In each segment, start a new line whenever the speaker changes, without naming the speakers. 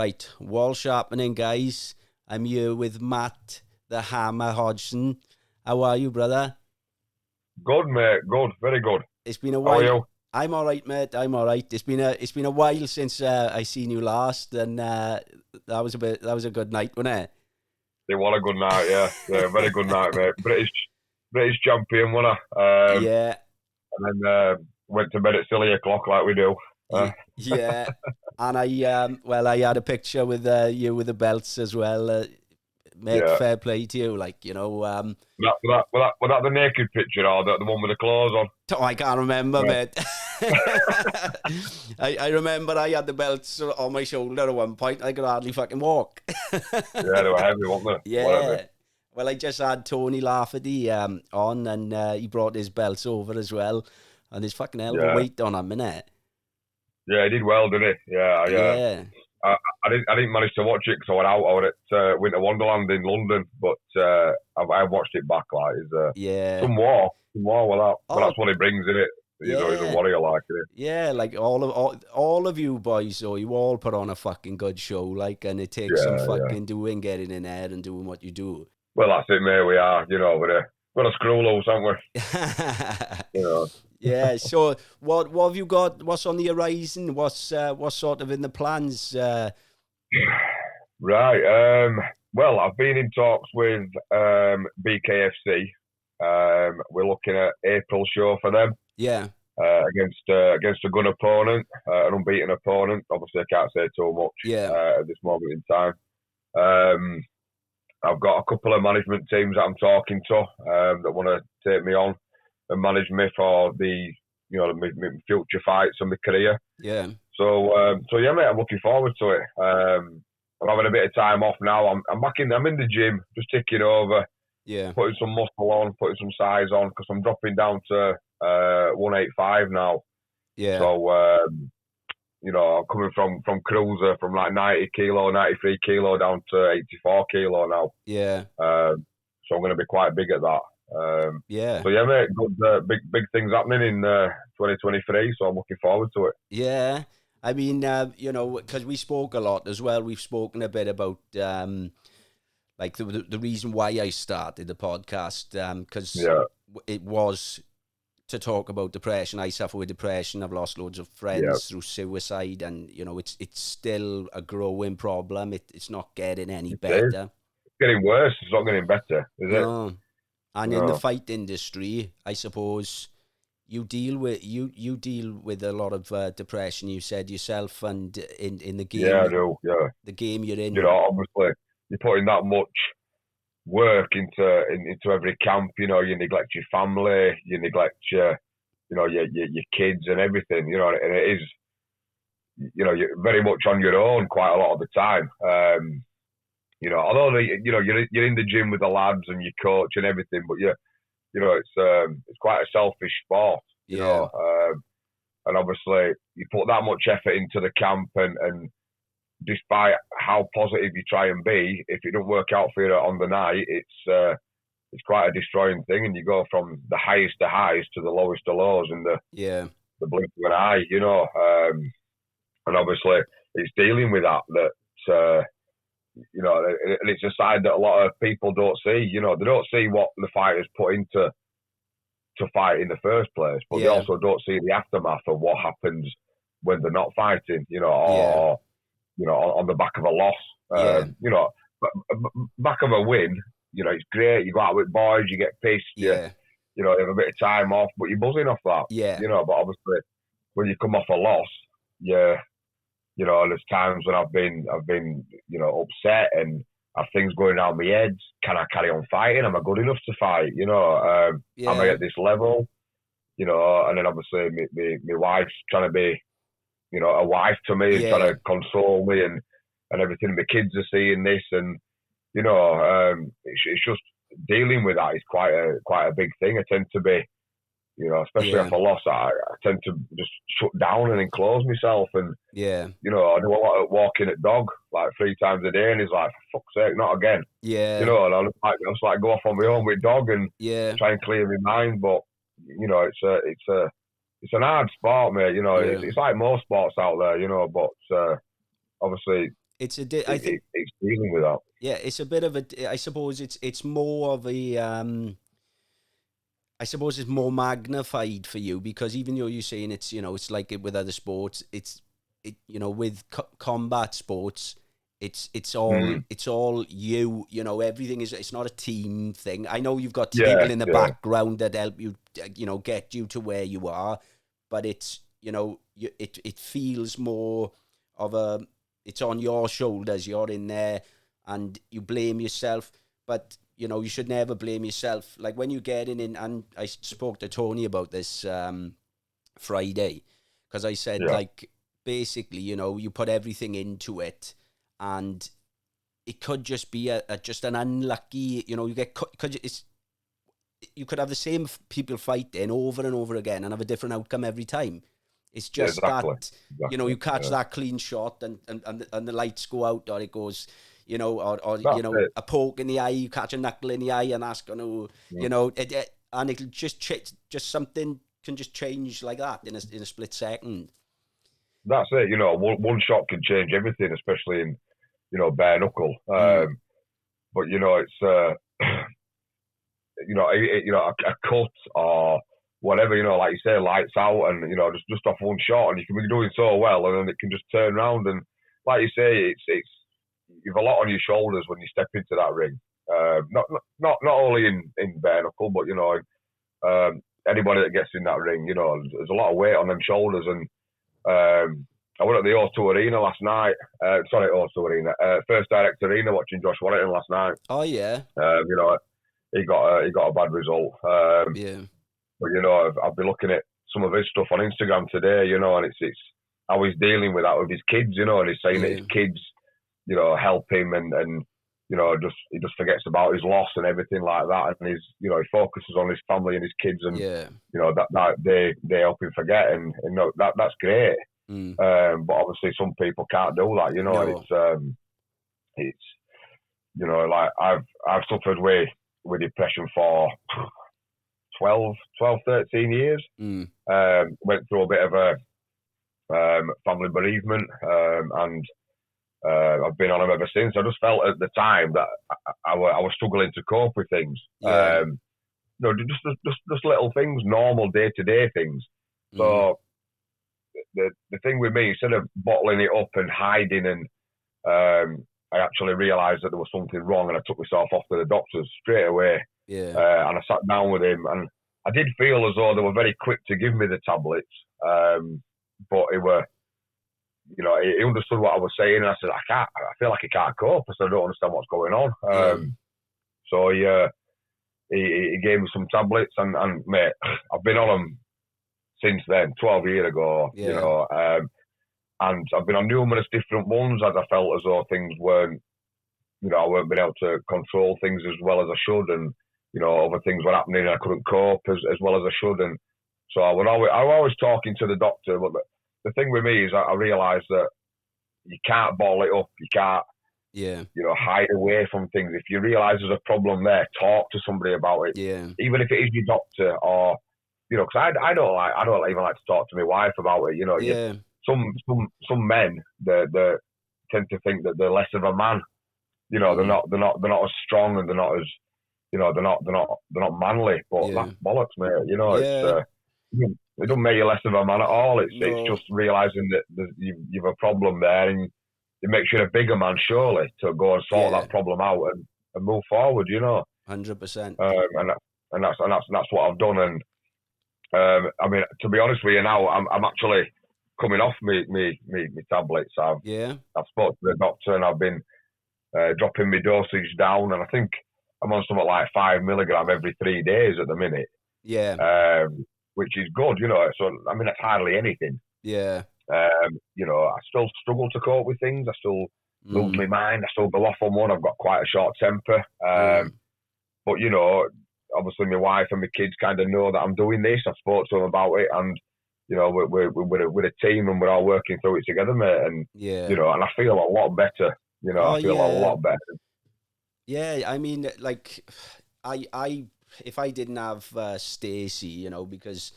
Right, wall sharpening, guys. I'm here with Matt the Hammer Hodgson. How are you, brother?
Good, mate. Good, very good.
It's been a
How
while.
are you?
I'm all right, mate. I'm all right. It's been a while since I seen you last, and that was a good night, wasn't it?
It was a good night, yeah. Yeah, very good night, mate. British champion, wasn't I?
Yeah,
And then went to bed at silly o'clock like we do.
yeah. And I had a picture with you with the belts as well, mate.
Yeah.
Fair play to you, like
Was that the naked picture or the one with the clothes on?
Oh, I can't remember,
Yeah.
mate. I remember I had the belts on my shoulder at one point. I could hardly fucking walk.
Yeah, they were heavy, weren't they?
Yeah.
Whatever.
Well, I just had Tony Lafferty on, and he brought his belts over as well. And there's fucking hell of a
Yeah.
weight on him, innit?
Yeah, he did well, didn't he? Yeah,
Yeah.
I didn't manage to watch it because I went out. I was at Winter Wonderland in London, but I watched it back. Like,
Yeah.
some war with that. But
Oh,
that's what he brings in it. You know, he's a
yeah.
warrior, like it.
Yeah, like all of you boys, so you all put on a fucking good show, like, and it takes some
Yeah, yeah.
fucking doing, getting in there and doing what you do.
Well, that's it, mate. We are, we're a screw loose, aren't we? You know.
Yeah. So, what have you got? What's on the horizon? What's sort of in the plans?
Right. Well, I've been in talks with BKFC. We're looking at April show for them.
Yeah.
Against a good opponent, an unbeaten opponent. Obviously, I can't say too much
Yeah.
at this moment in time. I've got a couple of management teams that I'm talking to that want to take me on and manage me for the my future fights and my career.
Yeah.
So yeah, mate, I'm looking forward to it. I'm having a bit of time off now. I'm back in. I'm in the gym, just taking over,
Yeah.
putting some muscle on, putting some size on, because I'm dropping down to 185 now.
Yeah.
So I'm coming from cruiser from like 90 kilo, 93 kilo down to 84 kilo now.
Yeah.
So I'm going to be quite big at that.
Yeah.
So yeah, mate, good big things happening in 2023. So I'm looking forward to it.
Yeah. I mean, because we spoke a lot as well. We've spoken a bit about like the reason why I started the podcast, because it was to talk about depression. I suffer with depression. I've lost loads of friends through suicide, and it's still a growing problem. It's not getting any better.
It's getting worse. It's not getting better, is it?
No. And in the fight industry, I suppose you deal with a lot of depression. You said yourself, and in the game.
Yeah, I do. Yeah,
the game you're in.
Obviously, you're putting that much work into every camp. You neglect your family, you neglect your kids and everything. And it is, you're very much on your own quite a lot of the time. Although you're in the gym with the lads and your coach and everything, but it's quite a selfish sport. And obviously you put that much effort into the camp, and despite how positive you try and be, if it don't work out for you on the night, it's quite a destroying thing, and you go from the highest to highs to the lowest to lows in the blink of an eye. And obviously it's dealing with that. And it's a side that a lot of people don't see. They don't see what the fighters put into fight in the first place, but they also don't see the aftermath of what happens when they're not fighting. Or on the back of a loss. Back of a win. It's great. You go out with boys, you get pissed. You have a bit of time off, but you're buzzing off that. But obviously when you come off a loss, there's times when I've been upset and have things going around my head. Can I carry on fighting? Am I good enough to fight? Am I at this level? And then obviously my wife's trying to be, a wife to me and trying to console me and everything. My kids are seeing this, and it's just dealing with that is quite a big thing. I tend to be, especially if I lost, I tend to just shut down and enclose myself. And, I do a lot of walking at dog, like 3 times a day. And he's like, for fuck's sake, not again. And I'll just like go off on my own with dog and try and clear my mind. But, it's an hard sport, mate. It's like most sports out there, but obviously
I think
it's dealing with that.
Yeah, it's a bit of a. I suppose it's more of a. I suppose it's more magnified for you because even though you're saying it's it's like it with other sports, with combat sports, it's all you. Everything is. It's not a team thing. I know you've got people in the background that help you. Get you to where you are, but it's it feels more of a. It's on your shoulders. You're in there, and you blame yourself, but. You should never blame yourself. Like when you get in, and I spoke to Tony about this Friday, because I said, like, basically, you put everything into it, and it could just be just an unlucky, you get, because you could have the same people fighting over and over again and have a different outcome every time. It's just that, you catch that clean shot and the lights go out or it goes... or a poke in the eye, you catch a knuckle in the eye, and that's going to, and it'll just something can just change like that in a split second.
That's it. One shot can change everything, especially in, bare knuckle. But it's a cut or whatever. Like you say, lights out, and just off one shot, and you can be doing so well, and then it can just turn around. And like you say, it's you've a lot on your shoulders when you step into that ring. Not only in bare knuckle, but anybody that gets in that ring, there's a lot of weight on them shoulders. And I went at the O2 Arena last night. Sorry, O2 Arena, First Direct Arena, watching Josh Warrington last night.
Oh yeah.
He got a bad result. But I've been looking at some of his stuff on Instagram today, and it's how he's dealing with that with his kids, and he's saying that his kids, help him and he just forgets about his loss and everything like that, and he focuses on his family and his kids, and that they help him forget, and that's great. But obviously some people can't do that, and it's like I've suffered with depression for 12, 13 years. Went through a bit of a family bereavement, and I've been on them ever since. I just felt at the time that I was struggling to cope with things. Just little things, normal day-to-day things. So the thing with me, instead of bottling it up and hiding, and I actually realised that there was something wrong, and I took myself off to the doctors straight away. And I sat down with him, and I did feel as though they were very quick to give me the tablets, but it were... he understood what I was saying, and I said, I feel like I can't cope. I said, I don't understand what's going on. So he gave me some tablets, and mate, I've been on them since then, 12 years ago, and I've been on numerous different ones as I felt as though things weren't, I weren't being able to control things as well as I should, and, other things were happening and I couldn't cope as well as I should. And so I was always talking to the doctor, but the thing with me is I realised that you can't bottle it up. You can't, hide away from things. If you realise there's a problem there, talk to somebody about it. Even if it is your doctor, or because I don't even like to talk to my wife about it. Some men they tend to think that they're less of a man. They're not as strong, and they're not as they're not manly. But that's bollocks, mate. It doesn't make you less of a man at all. It's just realising that you've a problem there, and it makes you a bigger man, surely, to go and sort that problem out and move forward.
100%.
And that's what I've done. And I mean, to be honest with you, now I'm actually coming off me tablets. I've spoken to the doctor, and I've been dropping my dosage down, and I think I'm on something like 5 milligram every 3 days at the minute. Which is good, So I mean, that's hardly anything. I still struggle to cope with things. I still lose my mind. I still go off on one. I've got quite a short temper. But obviously my wife and my kids kind of know that I'm doing this. I've spoke to them about it, and we're a team, and we're all working through it together, mate. And and I feel a lot better. I feel a lot better.
Yeah, I mean, like, I if I didn't have Stacey, because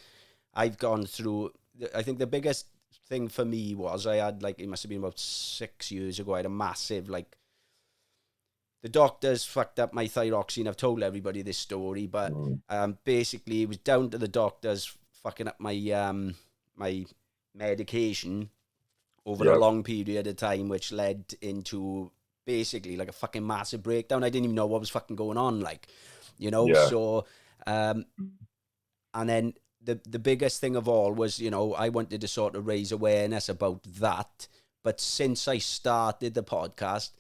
I've gone through. I think the biggest thing for me was I had, like, it must have been about 6 years ago, I had a massive, like, the doctors fucked up my thyroxine. I've told everybody this story, but basically it was down to the doctors fucking up my my medication over a long period of time, which led into basically like a fucking massive breakdown. I didn't even know what was fucking going on, like, you know. So and then the biggest thing of all was, you know, I wanted to sort of raise awareness about that. But since I started the podcast,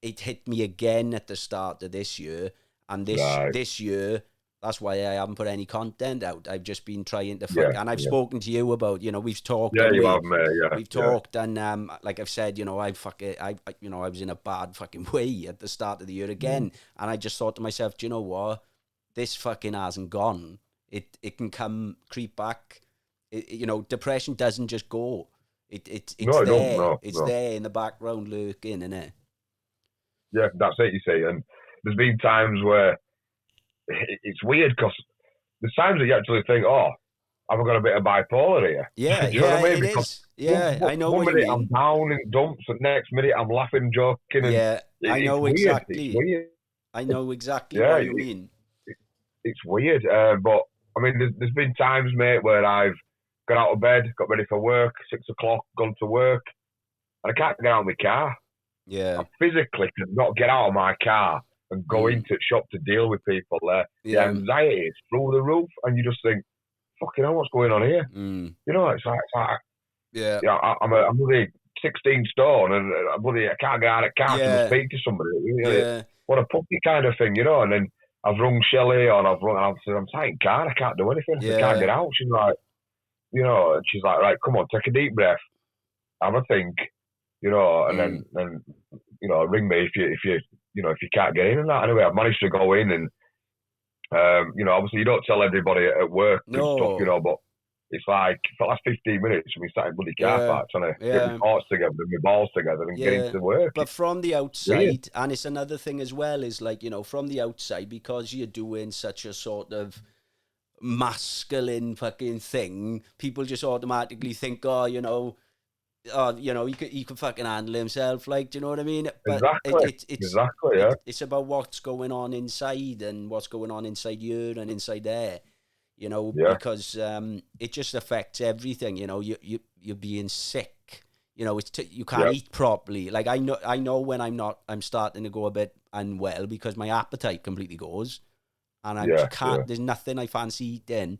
it hit me again at the start of this year, and this year, that's why I haven't put any content out. I've just been trying to and I've spoken to you about, you know, we've talked. We've talked, and like I've said, you know, I was in a bad fucking way at the start of the year again, and I just thought to myself, do you know what? This fucking hasn't gone. It can come creep back. You know, depression doesn't just go. It's there. It's there in the background lurking, innit?
Yeah, that's it, you see. And there's been times where it's weird because there's times that you actually think, oh, have I got a bit of bipolar here?
Yeah,
do you know what I mean?
It is. Yeah, I know what you mean.
One minute I'm down in dumps, and next minute I'm laughing, joking. And
I know exactly.
It's weird.
I know exactly what you mean.
It's weird. But, I mean, there's been times, mate, where I've got out of bed, got ready for work, 6 o'clock, gone to work, and I can't get out of my car.
Yeah.
I physically could not get out of my car and go into the shop to deal with people there. The anxiety is through the roof, and you just think, fucking hell, what's going on here? You know, it's like I'm a bloody 16 stone, and I can't get out of the car to speak to somebody. You know, what a puppy kind of thing, you know. And then I've rung Shelley, or I've said, I'm tight in car, I can't do anything. I can't get out. She's like, you know, and she's like, right, come on, take a deep breath, have a think. You know, and then you know, ring me if you can't get in and that. Anyway, I've managed to go in, and you know, obviously you don't tell everybody at work and stuff, you know, but it's like for the last 15 minutes we sat in bloody car park trying to get my thoughts together, my balls together, and get into work.
But from the outside, and it's another thing as well, is like, you know, from the outside, because you're doing such a sort of masculine fucking thing, people just automatically think, oh, you know, he could fucking handle himself, like, do you know what I mean? But it's about what's going on inside, and what's going on inside you and inside there, you know, because it just affects everything. You know, you're being sick. You know, you can't eat properly. Like, I know when I'm starting to go a bit unwell because my appetite completely goes, and I can't. There's nothing I fancy eating.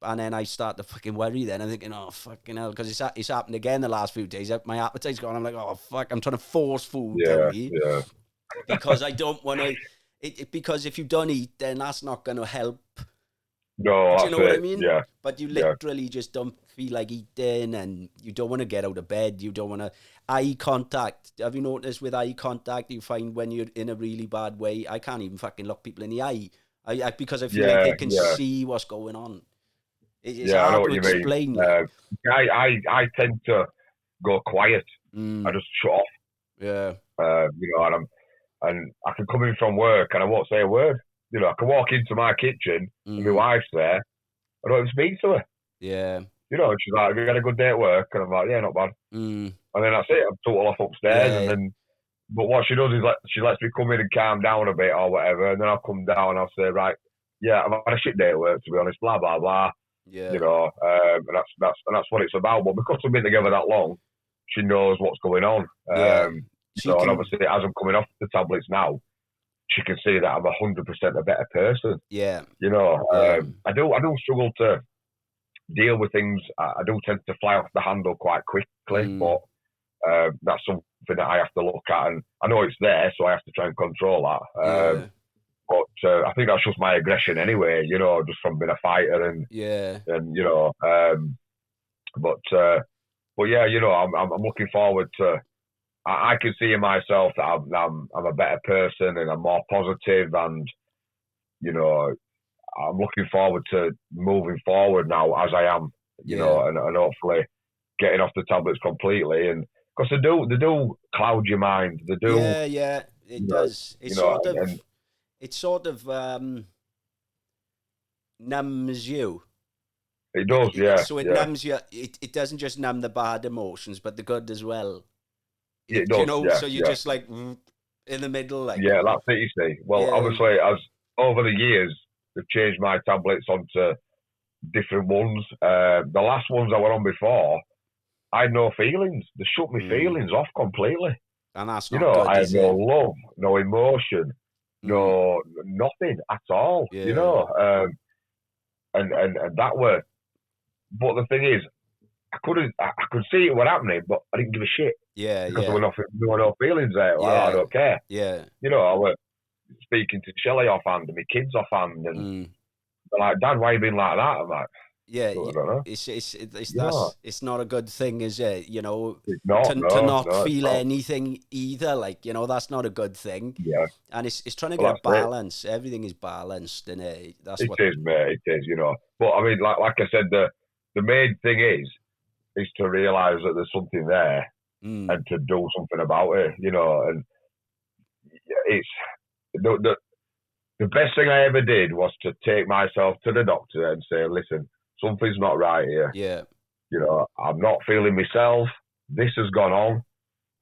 And then I start to fucking worry then. I'm thinking, oh, fucking hell, because it's happened again the last few days. My appetite's gone. I'm like, oh, fuck, I'm trying to force food down me. Because I don't want to... Because if you don't eat, then that's not going to help.
No,
do you know what I mean?
Yeah.
But you literally just don't feel like eating, and you don't want to get out of bed. You don't want to... Eye contact. Have you noticed with eye contact, you find when you're in a really bad way, I can't even fucking look people in the eye. Because I feel like they can see what's going on. It's hard
I know what
to
you
explain.
mean. I tend to go quiet. I just shut off.
Yeah.
You know, and I can come in from work and I won't say a word. You know, I can walk into my kitchen and my wife's there. I don't even speak to her.
Yeah.
You know, and she's like, have you had a good day at work? And I'm like, yeah, not bad. And then that's it. I'm total off upstairs. And then, but what she does is she lets me come in and calm down a bit or whatever. And then I'll come down and I'll say, right, yeah, I've had a shit day at work, to be honest, blah, blah, blah.
Yeah.
You know, and that's what it's about. But because we've been together that long, she knows what's going on. And obviously, as I'm coming off the tablets now, she can see that I'm 100% a better person.
Yeah.
You know, I do struggle to deal with things. I do tend to fly off the handle quite quickly, but that's something that I have to look at, and I know it's there, so I have to try and control that. But I think that's just my aggression anyway, you know, just from being a fighter and you know, but yeah, you know, I'm looking forward to. I can see in myself that I'm a better person and I'm more positive, and you know, I'm looking forward to moving forward now as I am, you know, and hopefully getting off the tablets completely, and because they do cloud your mind, they do.
Yeah, it does. It sort of numbs you.
It does, yeah.
So it numbs you. It doesn't just numb the bad emotions, but the good as well.
It does,
You know,
yeah.
so you're just like in the middle, like.
Yeah, that's it, you see. Well, obviously, as over the years, they've changed my tablets onto different ones. The last ones I were on before, I had no feelings. They shut my feelings off completely.
And that's not good,
I had
is
no
it?
love, no emotion, no nothing at all.
Yeah.
And that were. But the thing is, I could see it was happening, but I didn't give a shit.
Yeah,
because there were no feelings there. Well, I don't care.
Yeah.
I was speaking to Shelley offhand and my kids offhand, and they're like, "Dad, why you been like that?" I'm like,
yeah,
I don't know.
It's not a good thing, is it?
It's not,
to not feel anything either. Like, that's not a good thing.
Yeah.
And it's trying to get a balance. Everything is balanced, and
it is, mate. It is, But I mean, like I said, the main thing is to realise that there's something there and to do something about it. And it's the best thing I ever did was to take myself to the doctor and say, listen, something's not right here.
Yeah.
I'm not feeling myself. This has gone on.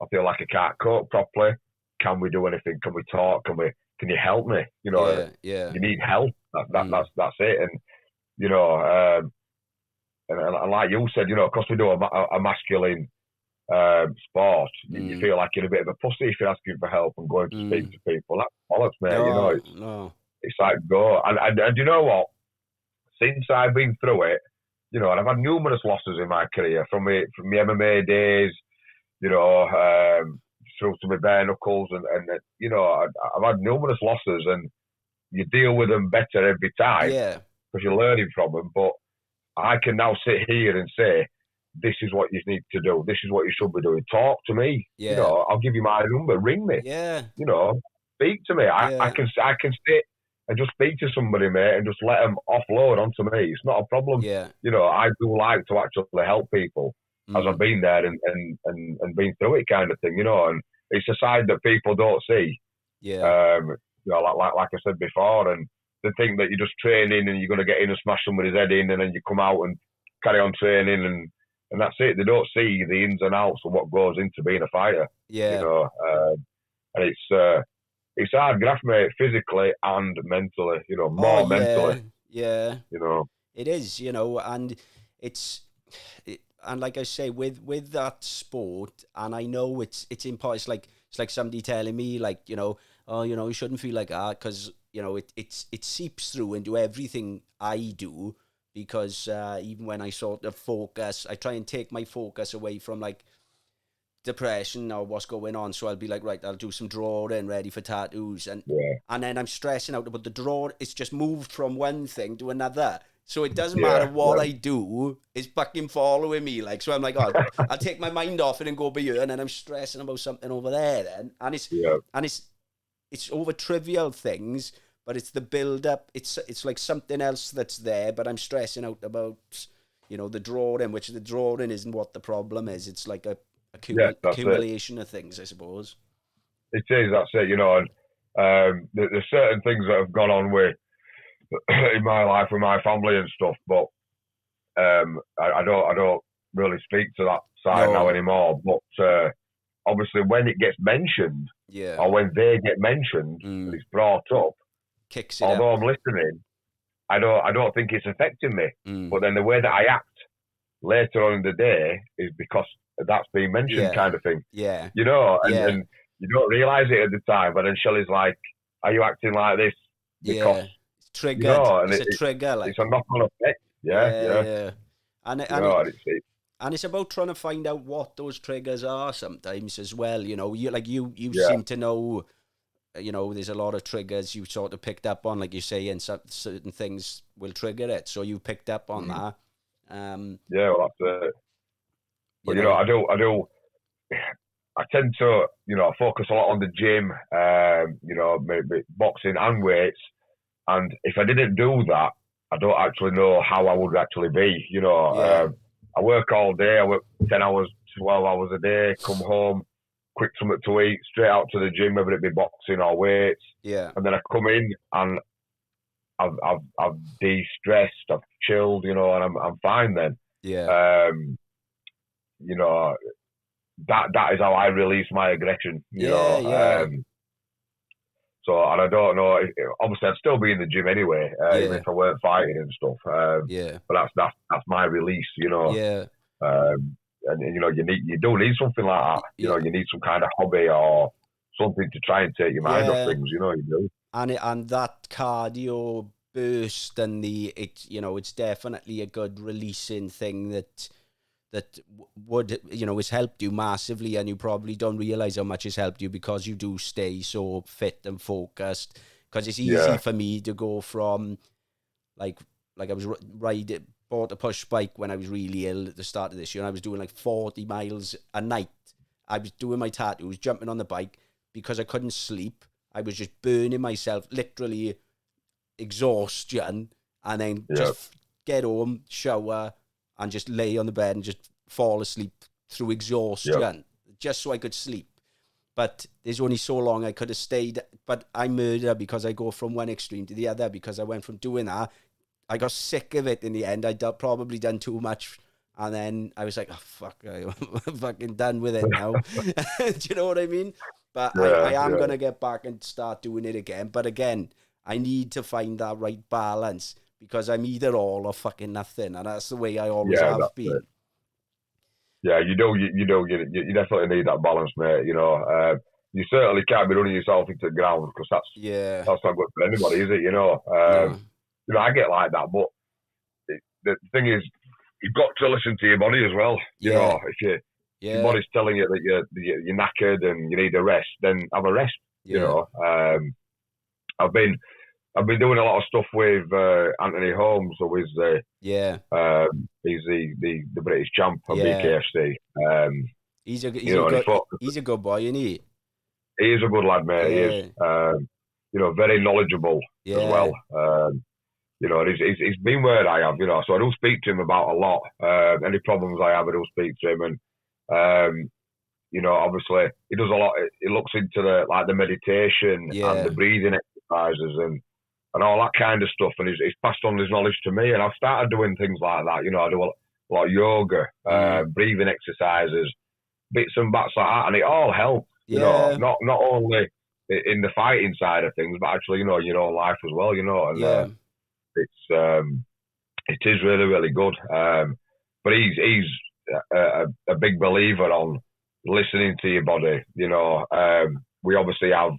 I feel like I can't cope properly. Can we do anything? Can we talk? Can you help me?
Yeah.
You need help. That's it. And, and like you said, because we do a masculine sport, you feel like you're a bit of a pussy if you're asking for help and going to speak to people. That's bollocks, mate. It's like go. And you know what? Since I've been through it, and I've had numerous losses in my career from my MMA days, through to my bare knuckles, and I've had numerous losses, and you deal with them better every time because you're learning from them. But I can now sit here and say, this is what you need to do. This is what you should be doing. Talk to me.
Yeah.
I'll give you my number. Ring me.
Yeah.
Speak to me. I can sit and just speak to somebody, mate, and just let them offload onto me. It's not a problem.
Yeah.
I do like to actually help people as I've been there and been through it, kind of thing. And it's a side that people don't see.
Yeah.
Like I said before, and they think that you're just training and you're going to get in and smash somebody's head in, and then you come out and carry on training and that's it. They don't see the ins and outs of what goes into being a fighter.
Yeah.
And it's hard graft, mate, physically and mentally. More mentally.
Yeah.
It
is. And and like I say, with that sport, and I know it's impossible. It's like somebody telling me, like, you shouldn't feel like that, because it seeps through into everything I do. Because even when I sort of focus, I try and take my focus away from like depression or what's going on. So I'll be like, right, I'll do some drawing, ready for tattoos, and then I'm stressing out about the draw. It's just moved from one thing to another. So it doesn't matter what I do, it's fucking following me. Like, so I'm like, oh, I'll take my mind off it and go over here, and then I'm stressing about something over there. Then, and it's over trivial things. But it's the build-up. It's like something else that's there, but I'm stressing out about, the drawing, which the drawing isn't what the problem is. It's like a accumulation of things, I suppose.
It is, that's it, and there's certain things that have gone on with in my life with my family and stuff, but I don't really speak to that side now anymore. But obviously, when it gets mentioned, or when they get mentioned and it's brought up,
kicks it
although
up.
I'm listening, I don't think it's affecting me. But then the way that I act later on in the day is because that's being mentioned, kind of thing.
Yeah.
And you don't realise it at the time, but then Shelley's like, are you acting like this? Because
it's triggered. It's a trigger.
It's a knock-on effect. Yeah.
And it's about trying to find out what those triggers are sometimes as well. You seem to know. There's a lot of triggers you sort of picked up on, like you say, and certain things will trigger it. So you picked up on that.
Well, that's it. But I tend to, focus a lot on the gym, maybe boxing and weights. And if I didn't do that, I don't actually know how I would actually be. I work all day. I work 10 hours, 12 hours a day. Come home, quick something to eat, straight out to the gym, whether it be boxing or weights.
Yeah.
And then I come in and I've de-stressed, I've chilled, you know, and I'm fine then.
Yeah.
You know, that is how I release my aggression, you know.
Yeah.
So, and I don't know. Obviously, I'd still be in the gym anyway, even if I weren't fighting and stuff.
Yeah.
But that's my release, you know.
Yeah.
And you know, you do need something like that. You
Yeah.
know, you need some kind of hobby or something to try and take your mind off things. You know, you do.
And that cardio burst and it's definitely a good releasing thing that would, has helped you massively, and you probably don't realize how much it's helped you because you do stay so fit and focused. Because it's easy for me to go from like I was bought a push bike when I was really ill at the start of this year, and I was doing like 40 miles a night. I was doing my tattoos, jumping on the bike because I couldn't sleep. I was just burning myself, literally exhaustion, and then just get home, shower, and just lay on the bed and just fall asleep through exhaustion, just so I could sleep. But there's only so long I could have stayed. But I murder because I go from one extreme to the other, because I went from doing that. I got sick of it in the end. I'd probably done too much. And then I was like, oh, fuck, I'm fucking done with it now. Do you know what I mean? But I am going to get back and start doing it again. But again, I need to find that right balance, because I'm either all or fucking nothing. And that's the way I always have been.
It. Yeah, you do. You definitely need that balance, mate. You know, you certainly can't be running yourself into the ground, because that's not good for anybody, is it? You know, you know, I get like that, but the thing is, you've got to listen to your body as well. You know, if your body's telling you that you're knackered and you need a rest, then have a rest. You know, I've been doing a lot of stuff with Anthony Holmes, who is he's the British champ of BKFC.
He's a good boy, isn't he?
He is a good lad, mate. He is. You know, very knowledgeable as well. You know, he's been where I have, you know, so I do speak to him about a lot. Any problems I have, I do speak to him, and you know, obviously he does a lot. He looks into the meditation and the breathing exercises and all that kind of stuff, and he's passed on his knowledge to me, and I've started doing things like that. You know, I do a lot of yoga, breathing exercises, bits and bats like that, and it all helps. You know, not only in the fighting side of things, but actually, you know, your own life as well. You know, and it is really, really good. But he's a big believer on listening to your body. You know, we obviously have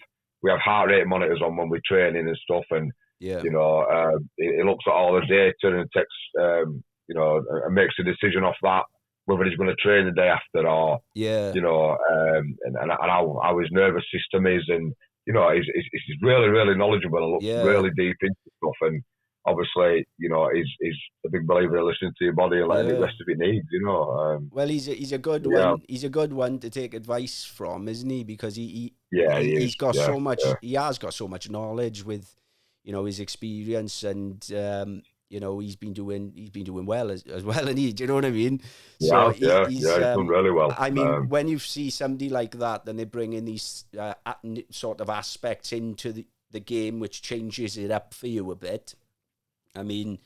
heart rate monitors on when we're training and stuff, and you know, he looks at all the data and takes you know, and makes a decision off that, whether he's going to train the day after or you know, and how his nervous system is, and you know, he's really, really knowledgeable and looks really deep into stuff, and obviously, you know, he's a big believer in listening to your body and letting it rest if it needs, you know.
Well, he's a good one. He's a good one to take advice from, isn't he? Because he's got so much. He has got so much knowledge with, you know, his experience, and you know, he's been doing well as well, and do you know what I mean? So he's
done really well.
I mean, when you see somebody like that, then they bring in these sort of aspects into the game, which changes it up for you a bit. I mean,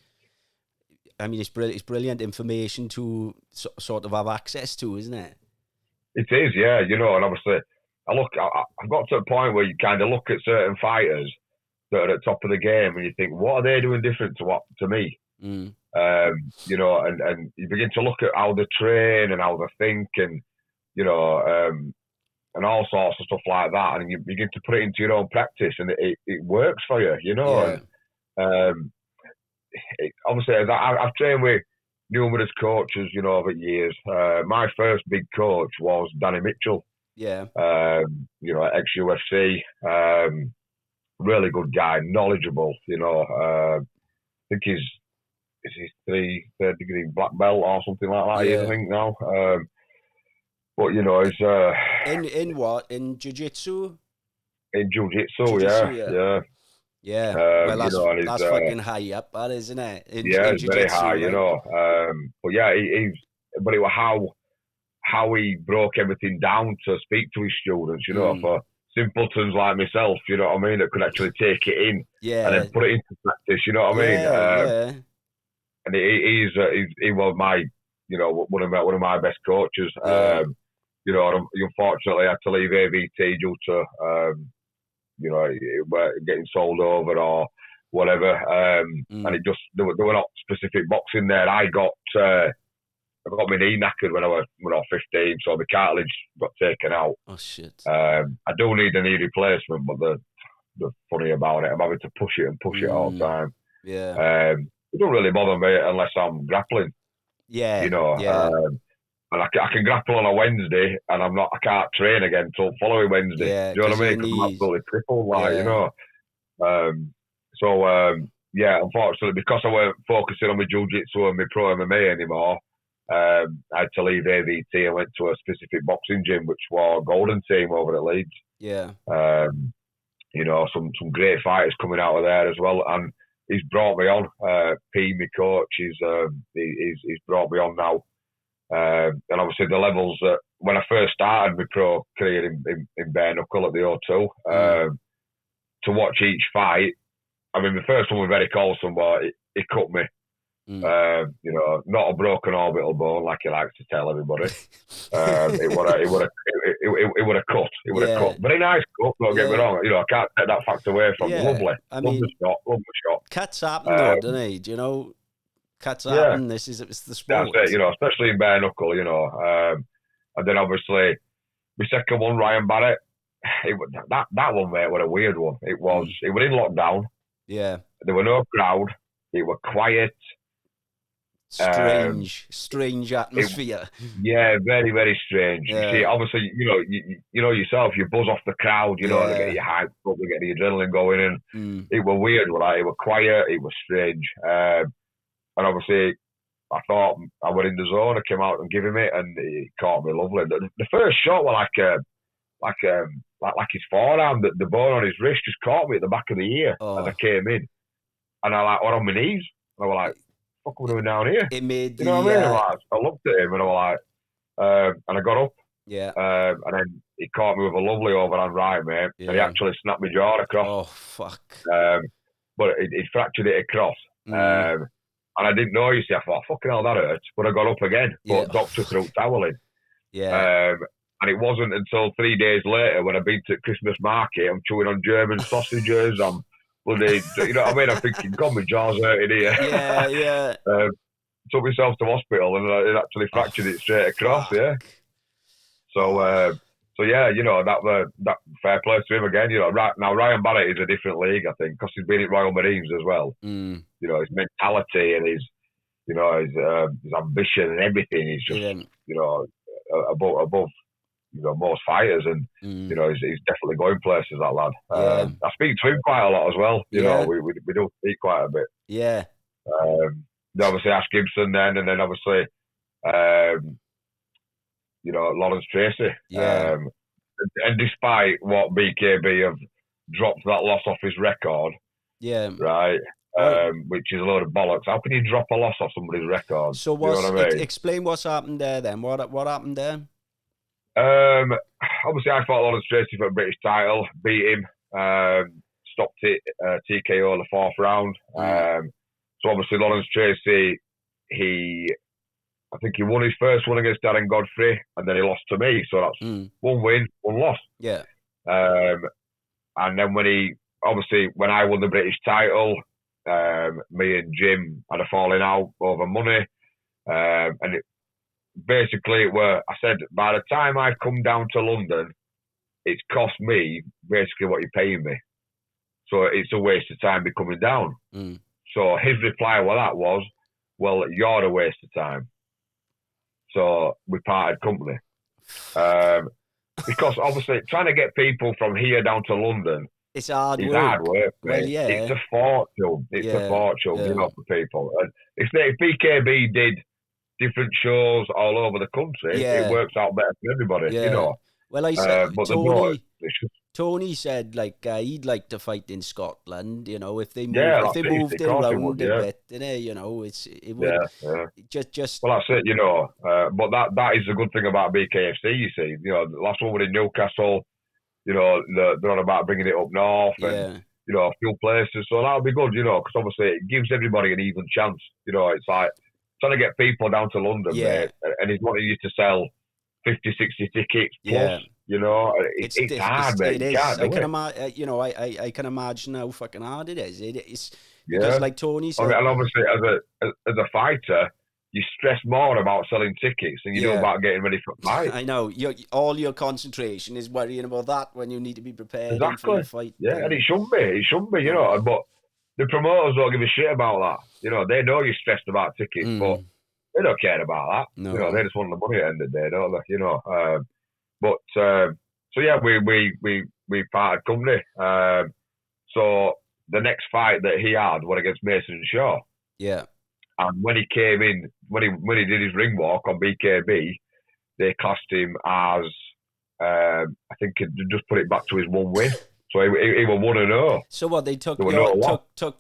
it's brilliant information to sort of have access to, isn't it?
It is, yeah. You know, and obviously, I've got to a point where you kind of look at certain fighters that are at the top of the game, and you think, what are they doing different to me? You know, and you begin to look at how they train and how they think, and you know, and all sorts of stuff like that, and you begin to put it into your own practice, and it works for you, you know. And obviously, I've trained with numerous coaches, you know, over years. My first big coach was Danny Mitchell. You know, ex-UFC. Really good guy, knowledgeable, you know. I think he's third degree black belt or something like that, I think now. But, you know, he's...
In what? In jiu-jitsu?
In jiu-jitsu,
yeah. Well, that's, you know, that's fucking high up, that, isn't it?
It's very high, you know. But yeah, but it was how he broke everything down to speak to his students, you know, for simpletons like myself, you know what I mean, that could actually take it in and then put it into practice, you know what I mean?
Yeah.
And he was my, you know, one of my best coaches.
Yeah.
You know, unfortunately, I had to leave AVT due to, you know, getting sold over or whatever. And it just there were not specific boxing there. I got my knee knackered when I was 15, so the cartilage got taken out.
Oh shit!
I do need a knee replacement, but the funny about it, I'm having to push it all the time.
Yeah.
It don't really bother me unless I'm grappling.
Yeah.
You know.
Yeah.
And I can grapple on a Wednesday, and I can't train again until following Wednesday.
Yeah.
Do you know what I mean? Because I'm absolutely crippled, like, you know. Yeah, unfortunately, because I weren't focusing on my jiu-jitsu and my pro MMA anymore, I had to leave AVT and went to a specific boxing gym, which was Golden Team over at Leeds.
Yeah.
You know, some great fighters coming out of there as well, and he's brought me on. P, my coach, he's brought me on now. And obviously the levels that when I first started my pro career in bare knuckle at the O2, to watch each fight. I mean, the first one was very Colson, but it cut me. You know, not a broken orbital bone like he likes to tell everybody. It would have cut. It would have cut. Very nice cut. Don't get me wrong. You know, I can't take that fact away from him. Lovely. Love the shot.
Cats happen, though, don't they? Do you know? Cats happen. It's the sport.
That's it. You know, especially in bare knuckle. You know, and then obviously my second one, Ryan Barrett. That one, mate, was a weird one. It was in lockdown.
Yeah.
There were no crowd. It was quiet.
Strange atmosphere.
Very, very strange.
Yeah.
You see, obviously, you know yourself, you buzz off the crowd, you know, to get your hype up, to get the adrenaline going, and it was weird. Like, it was quiet, it was strange, and obviously, I thought I was in the zone. I came out and gave him it, and he caught me lovely. The first shot was like his forearm, the bone on his wrist just caught me at the back of the ear as I came in, and I was on my knees. And I was like, "What are we doing down here?"
It made
you know what I mean? I looked at him and I was like, and I got up.
Yeah.
And then he caught me with a lovely overhand right, mate.
Yeah.
And he actually snapped my jaw across.
Oh fuck!
But he fractured it across. And I didn't know. You see, I thought, "Fucking hell, that hurts." But I got up again. But doctor threw toweling.
Yeah.
And it wasn't until 3 days later when I've been to Christmas market, I'm chewing on German sausages, I'm bloody, you know what I mean? I'm thinking, God, my jaw's hurting here.
Yeah.
Took myself to hospital and it actually fractured it straight across, yeah. So yeah, you know, that fair play to him again. You know, now Ryan Barrett is a different league, I think, because he's been at Royal Marines as well. You know, his mentality and his ambition and everything is just, you know, above you know, most fighters, and you know, he's definitely going places, that lad. I speak to him quite a lot as well. You know, we do speak quite a bit.
Yeah.
Obviously Ash Gibson then, and then obviously, you know, Lawrence Tracy.
Yeah.
And despite what BKB have dropped that loss off his record.
Yeah.
Right. Which is a load of bollocks. How can you drop a loss off somebody's record?
So
you know what I mean?
Explain what's happened there then. What happened there?
Obviously, I fought Lawrence Tracy for a British title, beat him, stopped it, TKO the fourth round. So obviously, Lawrence Tracy, I think he won his first one against Darren Godfrey, and then he lost to me. So that's one win, one loss.
Yeah.
And then when I won the British title, me and Jim had a falling out over money, and basically, I said, by the time I come down to London, it's cost me basically what you're paying me. So it's a waste of time me coming down. So his reply to that was, well, you're a waste of time. So we parted company. Because obviously, trying to get people from here down to London,
it's hard
work. Well, yeah. It's a fortune. A fortune, you know, for people. And if BKB did different shows all over the country, it works out better for everybody, you know.
Well, I said, Tony said, like, he'd like to fight in Scotland, you know, if they moved it around a bit, you know, it would just.
Well, that's it, you know. But that is the good thing about BKFC, you see. You know, the last one was in Newcastle. you know, they're on about bringing it up north and, you know, a few places. So that'll be good, you know, because obviously it gives everybody an even chance. You know, it's like trying to get people down to London, mate, and he's wanting you to sell 50, 60 tickets plus. You know, it's hard, mate.
It
you
is.
Can't
You know, I can imagine how fucking hard it is. It's
yeah.
Because, like Tony said,
and obviously as a fighter, you stress more about selling tickets than you do about getting ready for a fight.
I know. All your concentration is worrying about that when you need to be prepared for your fight.
Yeah, and it shouldn't be. It shouldn't be, you know. But the promoters don't give a shit about that. You know, they know you're stressed about tickets, but they don't care about that.
No.
You know, they just want the money at the end of the day, don't they? You know. So yeah, we parted company. So the next fight that he had was against Mason Shaw.
Yeah.
And when he came in, when he did his ring walk on BKB, they classed him as I think it just put it back to his one win. So he was 1-0.
So what, they took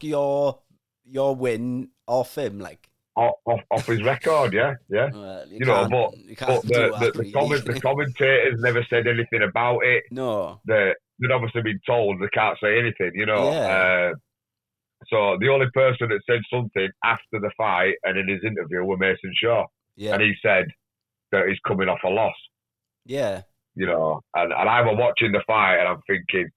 your win off him, like
off his record, yeah.
Well,
you know, but the commentators never said anything about it.
No,
they'd obviously been told they can't say anything, you know.
Yeah.
So the only person that said something after the fight and in his interview was Mason Shaw.
Yeah.
And he said that he's coming off a loss.
Yeah.
You know, and I was watching the fight and I'm thinking,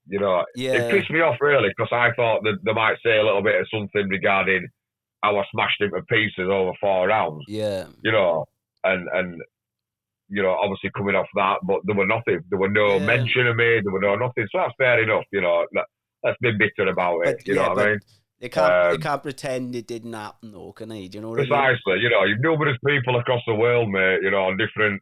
you know, it pissed me off really because I thought that they might say a little bit of something regarding how I smashed him to pieces over 4 rounds.
Yeah.
You know, and you know, obviously coming off that, but there were nothing. There were no mention of me. There were no nothing. So that's fair enough, you know. Let's be bitter about it. You know what I mean?
They can't pretend it didn't happen, though, can they? Do you know what
precisely, I mean? Precisely. You know, you've numerous people across the world, mate, you know, on different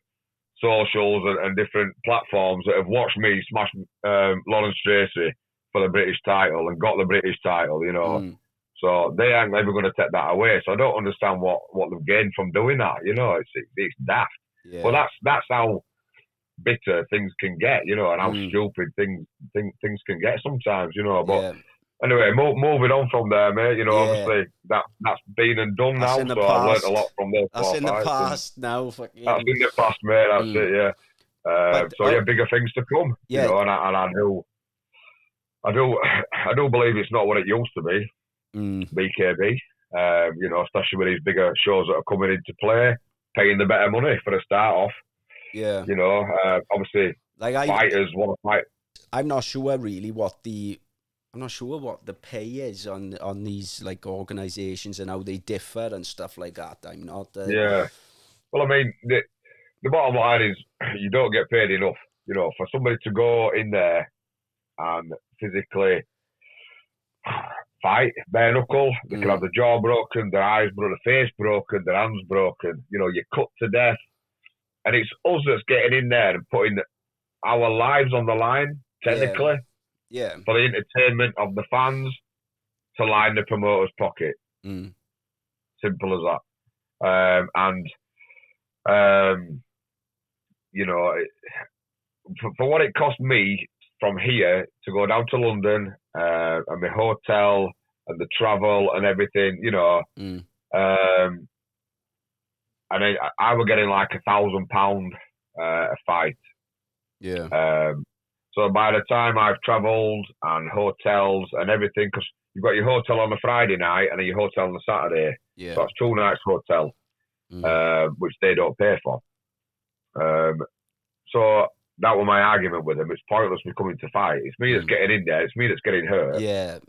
socials and different platforms that have watched me smash Lawrence Tracy for the British title and got the British title, you know. So they aren't ever going to take that away. So I don't understand what they've gained from doing that. You know, it's daft. Yeah. But that's how bitter things can get, you know, and how stupid things can get sometimes, you know. But anyway, moving on from there, mate. You know, obviously that's been and done now. So I've learned a lot from those.
That's in the past now.
That's in the past, mate. That's it. Yeah. Bigger things to come. Yeah. You know, and I do believe it's not what it used to be. BKB. You know, especially with these bigger shows that are coming into play, paying the better money for a start off.
Yeah.
You know, obviously, fighters want to fight.
I'm not sure really what the pay is on these like organisations and how they differ and stuff like that. I'm not.
Yeah. Well, I mean, the bottom line is you don't get paid enough. You know, for somebody to go in there and physically fight bare knuckle, they can have the jaw broken, their eyes broken, their face broken, their hands broken. You know, you're cut to death. And it's us that's getting in there and putting our lives on the line, technically, for the entertainment of the fans to line the promoter's pocket. Simple as that. You know, for what it cost me from here to go down to London and my hotel and the travel and everything, you know, and I was getting like £1,000 a fight.
Yeah.
So by the time I've travelled and hotels and everything, because you've got your hotel on the Friday night and your hotel on the Saturday.
Yeah.
So that's 2 nights hotel, which they don't pay for. So that was my argument with them. It's pointless me coming to fight. It's me that's getting in there. It's me that's getting hurt.
Yeah.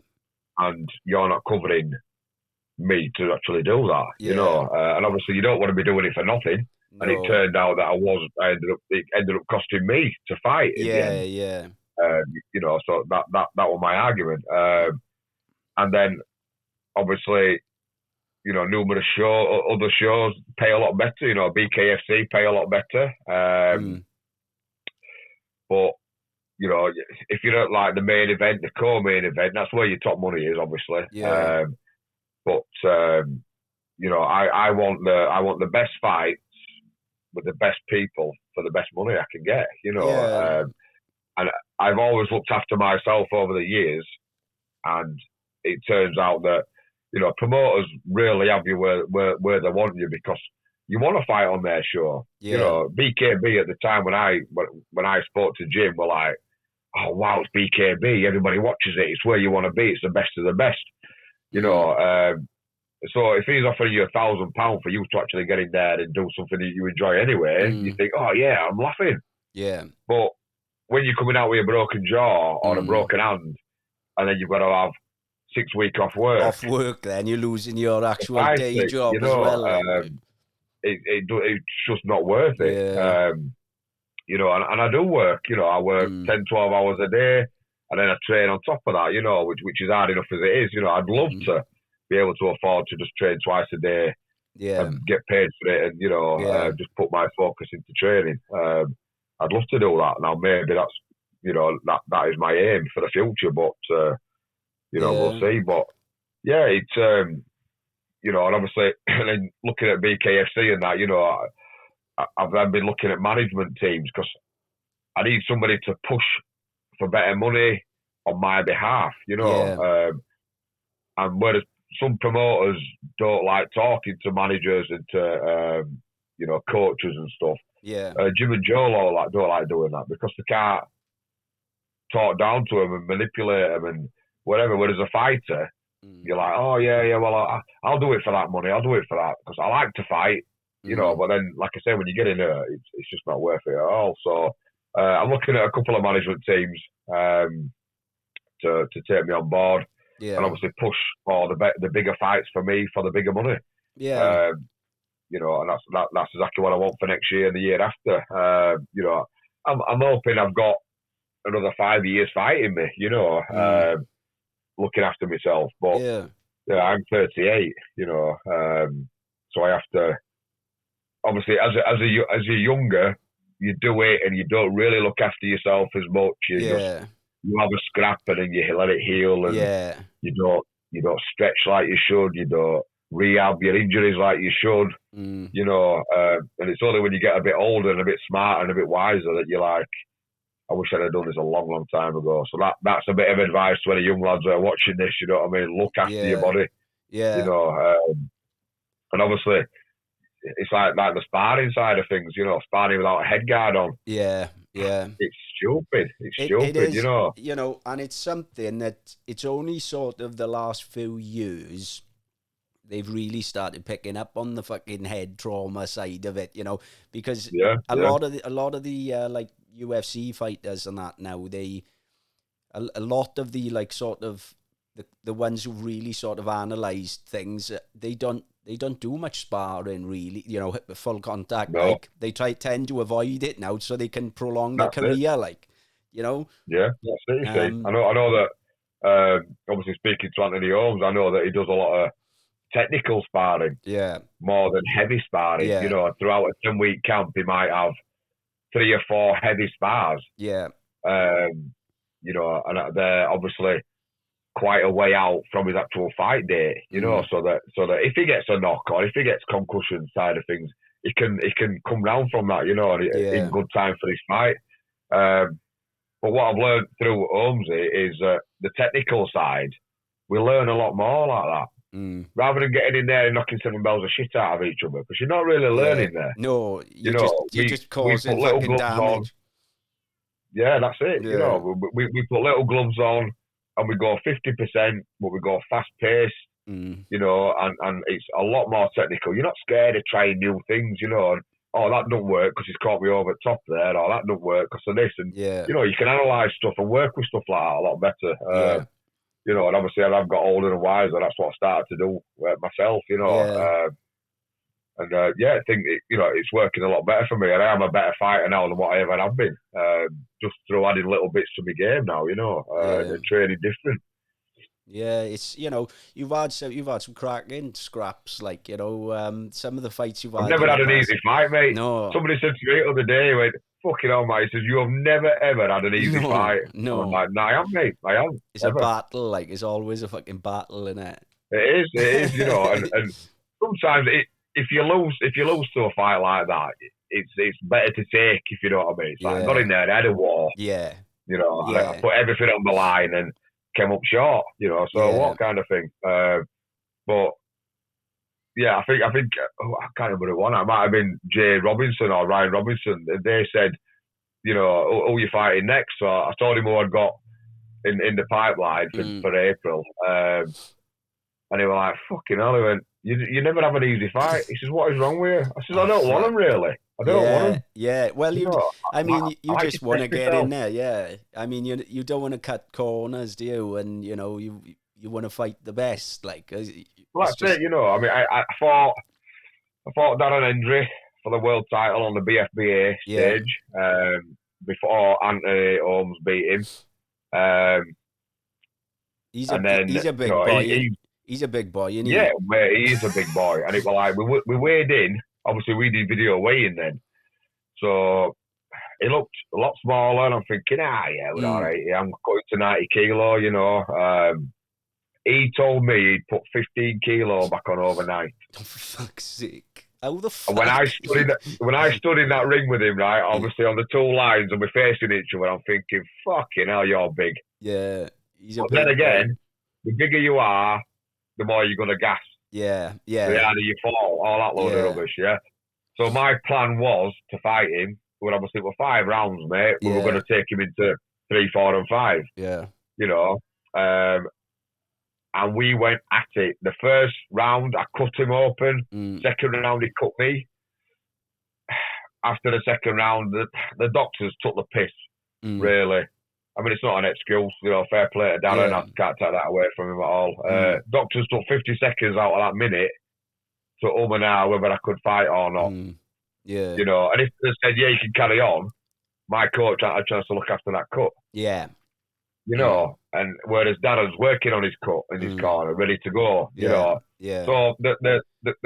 And
you're not covering me to actually do that, you know. And obviously you don't want to be doing it for nothing. No. And it turned out that it ended up costing me to fight.
Yeah.
You know, so that was my argument. And then obviously, you know, numerous other shows pay a lot better. You know, BKFC pay a lot better. But you know, if you don't like the main event, the co-main event, that's where your top money is, obviously.
Yeah.
But you know, I want the best fights with the best people for the best money I can get. You know, and I've always looked after myself over the years, and it turns out that you know promoters really have you where they want you because you want to fight on their show. Yeah. You know, BKB at the time when I spoke to Jim were like, oh wow, it's BKB, everybody watches it, it's where you want to be, it's the best of the best, you know. So if he's offering you £1,000 for you to actually get in there and do something that you enjoy anyway, you think, oh yeah, I'm laughing.
Yeah.
But when you're coming out with a broken jaw or a broken hand, and then you've got to have 6 weeks off work.
Off work, then you're losing your actual day job, you know, as well.
It's just not worth it.
Yeah.
You know, and I do work. You know, I work 10, 12 hours a day, and then I train on top of that. You know, which is hard enough as it is. You know, I'd love to be able to afford to just train twice a day and get paid for it, and you know, just put my focus into training. I'd love to do that. Now maybe that's, you know, that is my aim for the future, but you know, we'll see. But yeah, it's you know, and obviously and then looking at BKFC and that, you know, I've then been looking at management teams because I need somebody to push for better money on my behalf, you know. And whereas some promoters don't like talking to managers and to you know, coaches and stuff. Jim and Joe don't like doing that because they can't talk down to them and manipulate them and whatever. Whereas a fighter, you're like, oh yeah, well I'll do it for that money. I'll do it for that because I like to fight, you know. But then, like I say, when you get in there, it's just not worth it at all. So I'm looking at a couple of management teams to take me on board, and obviously push for the bigger fights for me for the bigger money. You know, and that's exactly what I want for next year and the year after. You know, I'm hoping I've got another 5 years fighting me, you know, looking after myself. But yeah, I'm 38, you know, so I have to. Obviously, as you're younger, you do it and you don't really look after yourself as much. You have a scrap and then you let it heal, and you don't stretch like you should. You don't rehab your injuries like you should. You know, and it's only when you get a bit older and a bit smarter and a bit wiser that you're like, I wish I'd have done this a long, long time ago. So that's a bit of advice to any young lads who are watching this. You know what I mean? Look after your body. You know, and obviously it's like the sparring side of things. You know, sparring without a head guard on. It's stupid. It's stupid.
It is,
you know.
You know, and it's something that it's only sort of the last few years they've really started picking up on the fucking head trauma side of it, you know, because a lot of the like UFC fighters and that now, a lot of the like sort of the ones who really sort of analysed things, they don't do much sparring really, you know, full contact. No. Like they tend to avoid it now so they can prolong their career, like, you know.
Yeah, that's it. You see, I know that. Obviously, speaking to Anthony Holmes, I know that he does a lot of technical sparring, more than heavy sparring. You know, throughout a 10-week camp, he might have 3 or 4 heavy spars. You know, and they're obviously quite a way out from his actual fight day. You know, so that if he gets a knock or if he gets concussion side of things, he can come down from that. You know, in good time for his fight. But what I've learned through Holmesy is the technical side. We learn a lot more like that. Rather than getting in there and knocking 7 bells of shit out of each other, because you're not really learning there.
No, you're just causing fucking damage.
Yeah, that's it. You know, we put little gloves on and we go 50%, but we go fast paced. You know, and it's a lot more technical. You're not scared of trying new things. You know, and, oh, that don't work because he's caught me over the top there, or that don't work because of this. And you know, you can analyse stuff and work with stuff like that a lot better. You know, and obviously as I've got older and wiser, that's what I started to do myself, you know. I think, you know, it's working a lot better for me. And I am a better fighter now than what I ever have been. Just through adding little bits to my game now, you know, and training different.
Yeah, it's, you know, you've had some cracking scraps, like, you know, some of the fights you've had.
I've never had an easy fight, mate.
No.
Somebody said to me the other day, went, fucking hell, mate. He says, you have never, ever had an easy fight.
No.
I'm like, no, I am, mate. I am.
It's ever. A battle, like, it's always a fucking battle, innit?
It is, you know, and sometimes if you lose to a fight like that, it's better to take, if you know what I mean. It's like, I got in there, I had a war.
Yeah.
You know, I put everything on the line and came up short, you know, so what kind of thing. But yeah, I think I can't remember who won. It might have been Jay Robinson or Ryan Robinson. They said you know, who you fighting next? So I told him who I'd got in the pipeline for April. And he was like, fucking hell, he went, you never have an easy fight. He says, what is wrong with you? I says, I don't want him, really. I don't want him.
Yeah, well, you
I
just want to get in there, yeah. I mean, you don't want to cut corners, do you? And, you know, you want to fight the best, like.
Well, that's it, you know. I mean, I fought Darren Hendry for the world title on the BFBA stage before Anthony Holmes beat him.
He's a big boy. He's a big boy, isn't he?
Yeah, he is a big boy. And it was like, we weighed in. Obviously, we did video weighing then. So he looked a lot smaller. And I'm thinking, we're all right. Yeah, I'm going to 90 kilo, you know. He told me he'd put 15 kilo back on overnight.
Oh, for fuck's sake. How the fuck?
When I stood in that ring with him, right, obviously on the two lines and we're facing each other, I'm thinking, fucking hell, you're big.
Yeah.
But then again, the bigger you are, the more you're going to gas.
Yeah.
The harder you fall, all that load of rubbish, yeah? So my plan was to fight him. Well, obviously, it were 5 rounds, mate. We were going to take him into 3, 4, and 5.
Yeah.
You know? And we went at it. The first round, I cut him open. Second round, he cut me. After the second round, the doctors took the piss, really. I mean, it's not an excuse, you know, fair play to Darren. I can't take that away from him at all. Doctors took 50 seconds out of that minute to now whether I could fight or not.
Yeah.
You know, and if they said, you can carry on, my coach had a chance to look after that cut.
Yeah.
You know, and whereas Darren's working on his cut in his corner, ready to go, you know.
Yeah.
So they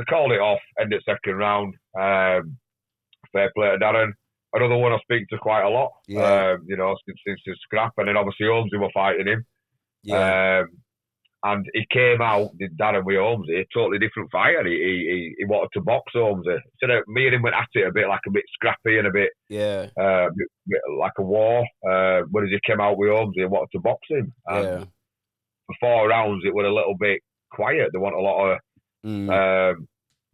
called it off, ended second round. Fair play to Darren. Another one I speak to quite a lot, you know, since his scrap. And then obviously Holmesy were fighting him. Yeah. And he came out, did Darren with Holmesy, totally different fighter. He wanted to box Holmesy. So me and him went at it a bit scrappy and a bit like a war. Whereas he came out with Holmesy and wanted to box him. And for 4 rounds, it was a little bit quiet. They want a lot of, you know,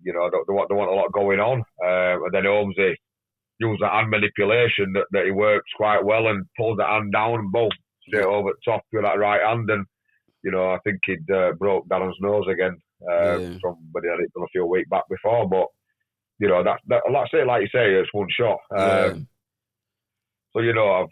they want a lot going on. And then Holmesy used that hand manipulation that he works quite well and pulled the hand down and boom, straight over the top with that right hand. And, you know, I think he'd broke Darren's nose again from when he had it done a few weeks back before. But, you know, that's it, like you say, it's one shot. So, you know,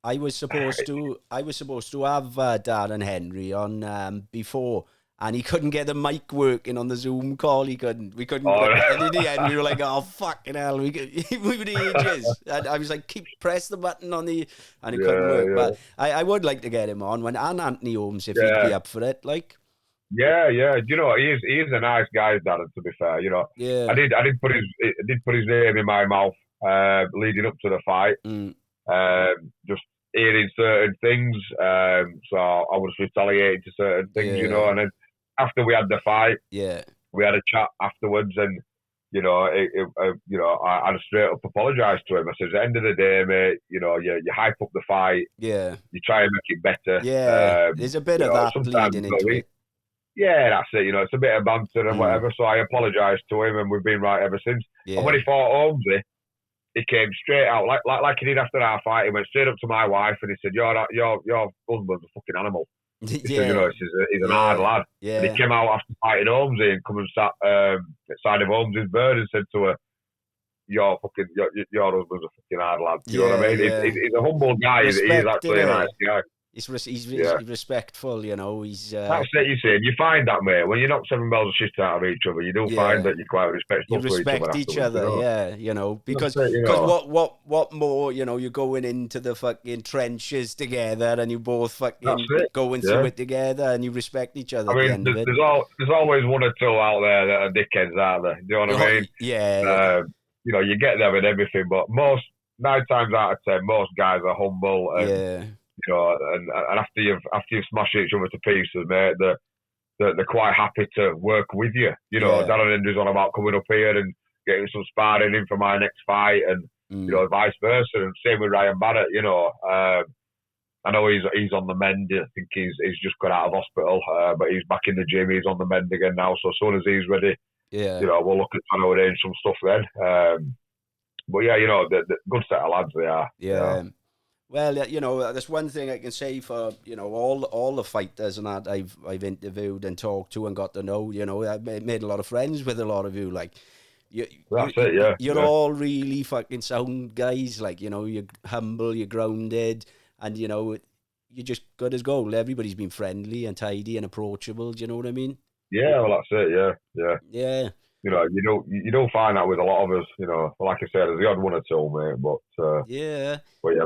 I was supposed to have Darren Henry on before, and he couldn't get the mic working on the Zoom call. We couldn't. And in the end, we were like, "Oh fucking hell!" We were ages. And I was like, press the button on the, and it couldn't work. But I would like to get him on and Anthony Holmes if he'd be up for it. Like,
yeah. You know, he is a nice guy, Darren. To be fair, you know, I did put his name in my mouth leading up to the fight. Just hearing certain things, so I was retaliating to certain things, you know, and then after we had the fight, we had a chat afterwards, and you know, you know, I straight up apologised to him. I said, at the end of the day, mate, you know, you hype up the fight, you try and make it better.
There's a bit of that leading into it.
Yeah, that's it. You know, it's a bit of banter and whatever. So I apologised to him, and we've been right ever since. And when he fought Holmesy, he came straight out like he did after our fight. He went straight up to my wife and he said, "Your husband's a fucking animal." He said, "You know, he's an hard lad." And he came out after fighting Holmesy and come and sat beside of Holmesy's bird and said to her, "Your husband's a fucking hard lad." You know what I mean? He's a humble guy. He's actually a nice guy.
He's respectful, you know. He's
that's it. You see, you find that, mate. When you knock 7 bells of shit out of each other, you do find that you're quite respectful.
You respect each other, you know? You know, because what more, you know, you're going into the fucking trenches together, and you both fucking going through it together, and you respect each other.
I mean, there's always one or two out there that are dickheads, aren't there? Do you know what I mean?
Yeah.
You know, you get them and everything, but 9 times out of 10, most guys are humble. And, you know, and after you've smashed each other to pieces, mate, they're quite happy to work with you. You know, Darren Hendry's on about coming up here and getting some sparring in for my next fight, and you know, vice versa. And same with Ryan Barrett. You know, I know he's on the mend. I think he's just got out of hospital, but he's back in the gym. He's on the mend again now. So as soon as he's ready, you know, we'll look at trying to arrange some stuff then. yeah, the good set of lads they are.
Yeah. Well, that's one thing I can say for all the fighters and that I've interviewed and talked to and got to know. I've made a lot of friends with a lot of you. Like, you're all really fucking sound guys. Like, you're humble, you're grounded, and you're just good as gold. Everybody's been friendly and tidy and approachable. Do you know what I mean?
Yeah, well, that's it.
Yeah.
You don't find that with a lot of us. Like I said, there's the odd one or two, mate. But
yeah,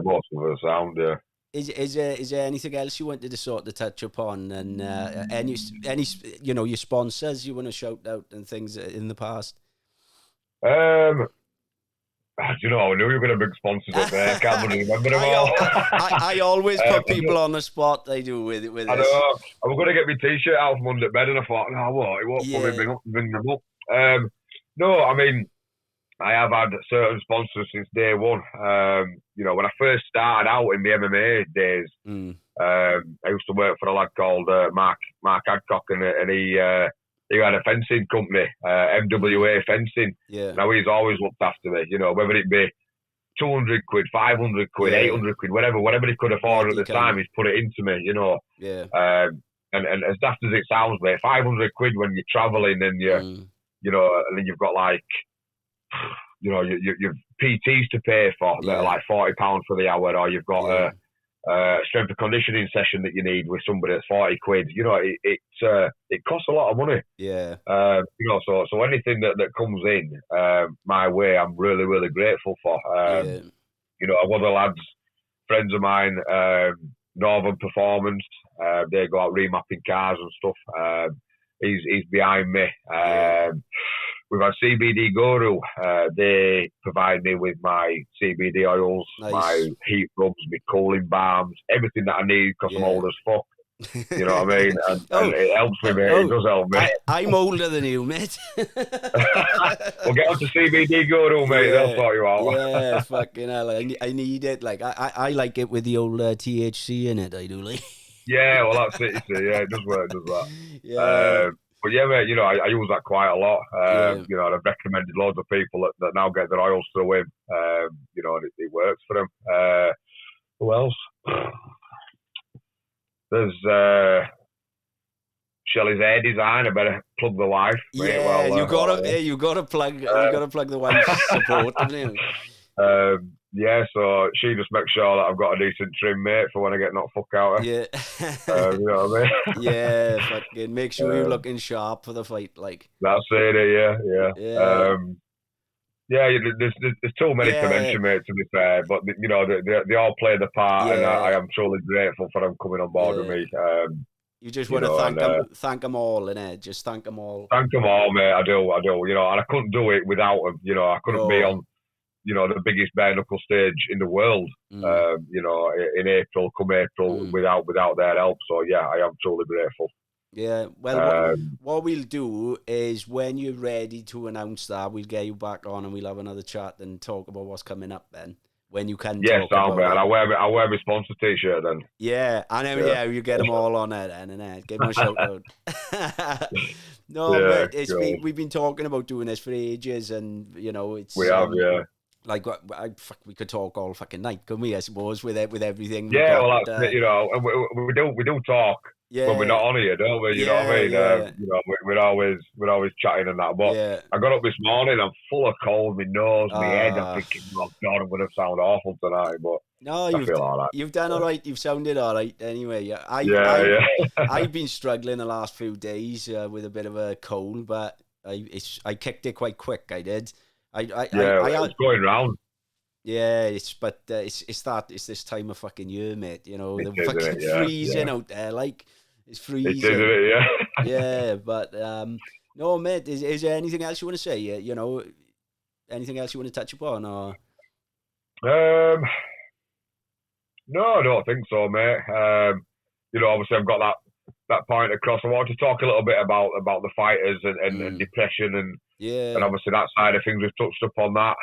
most of us sound. Yeah.
Is there anything else you wanted to sort of touch upon, and any your sponsors you want to shout out and things in the past?
I knew you were going to bring sponsors up there. I can't really remember them all.
I always put people on the spot. They do with
I know. I was going to get my T-shirt out from under bed, and I thought, no, what? It won't probably bring them up. No, I mean, I have had certain sponsors since day one. When I first started out in the MMA days, I used to work for a lad called Mark Adcock, and he had a fencing company, MWA Fencing.
Yeah.
Now he's always looked after me, whether it be 200 quid, 500 quid, 800 quid, whatever he could afford at the time, he's put it into me,
Yeah.
And as daft as it sounds, mate, 500 quid when you're travelling and and then you've got like, you've PTs to pay for that are like £40 for the hour, or you've got a strength and conditioning session that you need with somebody that's 40 quid. It costs a lot of money.
Yeah.
So anything that comes in my way, I'm really, really grateful for. One of the lads, friends of mine, Northern Performance, they go out remapping cars and stuff. He's behind me. We've had CBD Guru. They provide me with my CBD oils, my heat rubs, my cooling balms, everything that I need because I'm old as fuck. You know what I mean? And it helps me, mate. It does help me.
I'm older than you, mate.
We'll get on to CBD Guru, mate. They'll sort you out.
Yeah, fucking hell. I need it. Like, I like it with the old THC in it. I do, like.
Yeah, well, that's it. You see. Yeah, it does work, does that.
Yeah.
But yeah, mate, I use that quite a lot. I've recommended loads of people that now get their oils through him. And it works for them. Who else? There's Shelley's hair design. I better plug the wife. Mate.
Yeah, you gotta plug the wife's support, haven't you?
So she just makes sure that I've got a decent trim, mate, for when I get knocked fuck out of.
Yeah.
You know what I mean?
Yeah, fucking make sure you're looking sharp for the fight, like.
That's it, yeah. There's too many to mention, mate, to be fair, but they all play the part, and I am truly grateful for them coming on board with me.
You just want to thank them all, innit? Just thank them all.
Thank them all, mate. I do. And I couldn't do it without them. I couldn't be on the biggest bare knuckle stage in the world, in April, without their help. So yeah, I am truly grateful.
Yeah, well, what we'll do is when you're ready to announce that, we'll get you back on and we'll have another chat and talk about what's coming up then. When you can talk about it.
I'll wear my sponsor T-shirt then.
Yeah, I know. You get them all on it and give them a shout out. No, but we've been talking about doing this for ages, and it's
we have.
Like we could talk all fucking night, couldn't we? I suppose with everything.
Yeah, well, that's it, and we do talk when we're not on here, don't we? You know what I mean? Yeah. We're always chatting and that. But I got up this morning, I'm full of cold, my nose, my head. I'm thinking, oh God, I'm going to sound awful tonight, but
no,
I feel all right.
You've done all right. You've sounded all right. Anyway, I've been struggling the last few days with a bit of a cold, but I kicked it quite quick. I did.
It's going round.
Yeah, it's this time of fucking year, mate. The fucking freezing out there, like it's freezing.
It is, isn't it? Yeah.
Yeah, but no, mate. Is there anything else you want to say? Anything else you want to touch upon, or?
No, I don't think so, mate. Obviously I've got that point across. I want to talk a little bit about the fighters and depression and obviously that side of things. We've touched upon that.